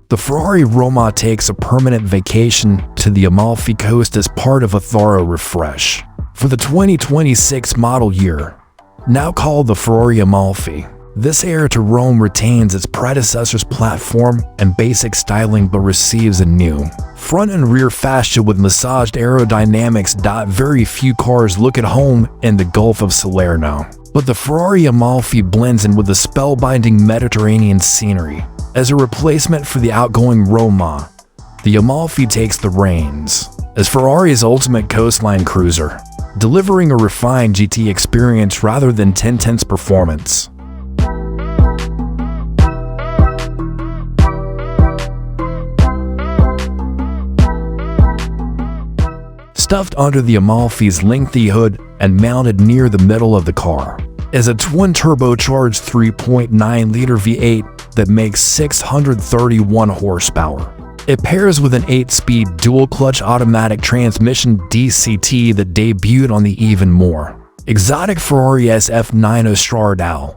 The Ferrari Roma takes a permanent vacation to the Amalfi Coast as part of a thorough refresh. For the 2026 model year, now called the Ferrari Amalfi, this heir to Rome retains its predecessor's platform and basic styling but receives a new front and rear fascia with massaged aerodynamics. Very few cars look at home in the Gulf of Salerno, but the Ferrari Amalfi blends in with the spellbinding Mediterranean scenery. As a replacement for the outgoing Roma, the Amalfi takes the reins as Ferrari's ultimate coastline cruiser, delivering a refined GT experience rather than 10/10 performance. Stuffed under the Amalfi's lengthy hood and mounted near the middle of the car is a twin-turbocharged 3.9-liter V8 that makes 631 horsepower. It pairs with an 8-speed dual-clutch automatic transmission DCT that debuted on the even more exotic Ferrari SF9 Stradale.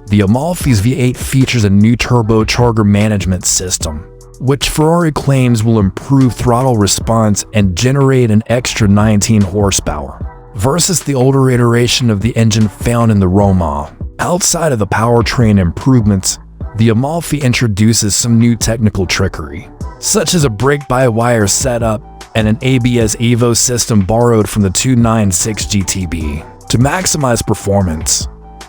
The Amalfi's V8 features a new turbocharger management system, which Ferrari claims will improve throttle response and generate an extra 19 horsepower versus the older iteration of the engine found in the Roma. Outside of the powertrain improvements, the Amalfi introduces some new technical trickery, such as a brake-by-wire setup and an ABS Evo system borrowed from the 296 GTB. To maximize performance,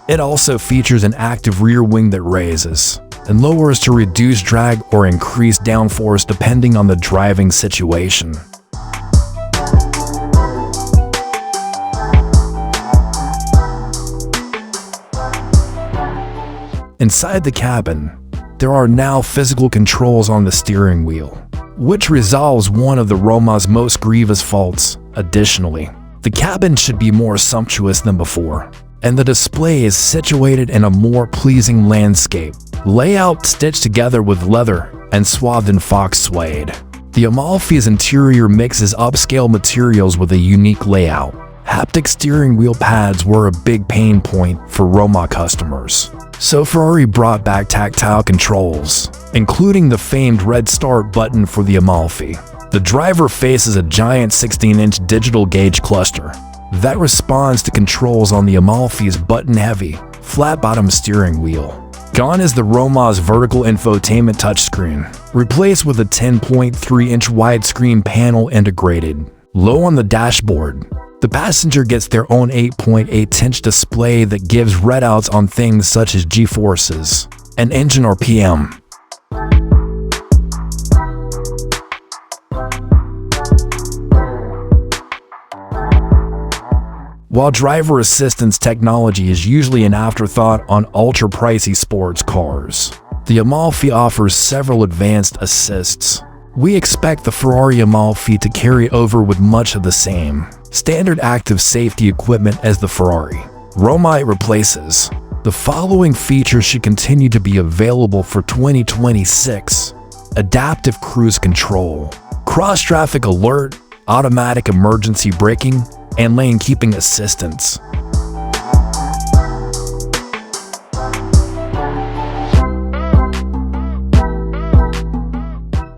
it also features an active rear wing that raises and lowers to reduce drag or increase downforce depending on the driving situation. Inside the cabin, there are now physical controls on the steering wheel, which resolves one of the Roma's most grievous faults. Additionally, the cabin should be more sumptuous than before, and the display is situated in a more pleasing landscape layout stitched together with leather and swathed in fox suede. The Amalfi's interior mixes upscale materials with a unique layout. Haptic steering wheel pads were a big pain point for Roma customers, so Ferrari brought back tactile controls, including the famed red start button for the Amalfi. The driver faces a giant 16-inch digital gauge cluster that responds to controls on the Amalfi's button-heavy, flat-bottom steering wheel. Gone is the Roma's vertical infotainment touchscreen, replaced with a 10.3-inch widescreen panel integrated low on the dashboard. The passenger gets their own 8.8-inch display that gives readouts on things such as G-forces and engine RPM. While driver assistance technology is usually an afterthought on ultra-pricey sports cars, the Amalfi offers several advanced assists. We expect the Ferrari Amalfi to carry over with much of the same standard active safety equipment as the Ferrari Roma it replaces. The following features should continue to be available for 2026: adaptive cruise control, cross-traffic alert, automatic emergency braking, and lane keeping assistance.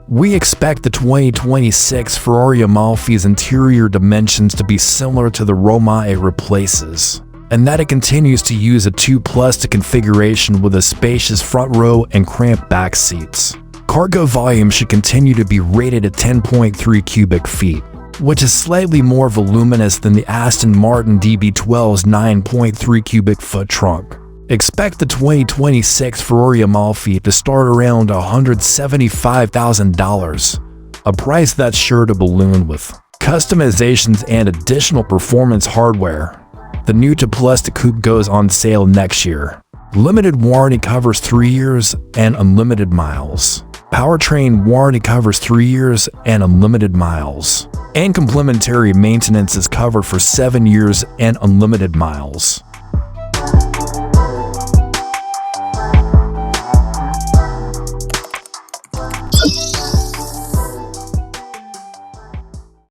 We expect the 2026 Ferrari Amalfi's interior dimensions to be similar to the Roma it replaces, and that it continues to use a 2+ configuration with a spacious front row and cramped back seats. Cargo volume should continue to be rated at 10.3 cubic feet, which is slightly more voluminous than the Aston Martin DB12's 9.3 cubic foot trunk. Expect the 2026 Ferrari Amalfi to start around $175,000, a price that's sure to balloon with customizations and additional performance hardware. The new to coupe goes on sale next year. Limited warranty covers 3 years and unlimited miles. Powertrain warranty covers 3 years and unlimited miles. And complimentary maintenance is covered for 7 years and unlimited miles.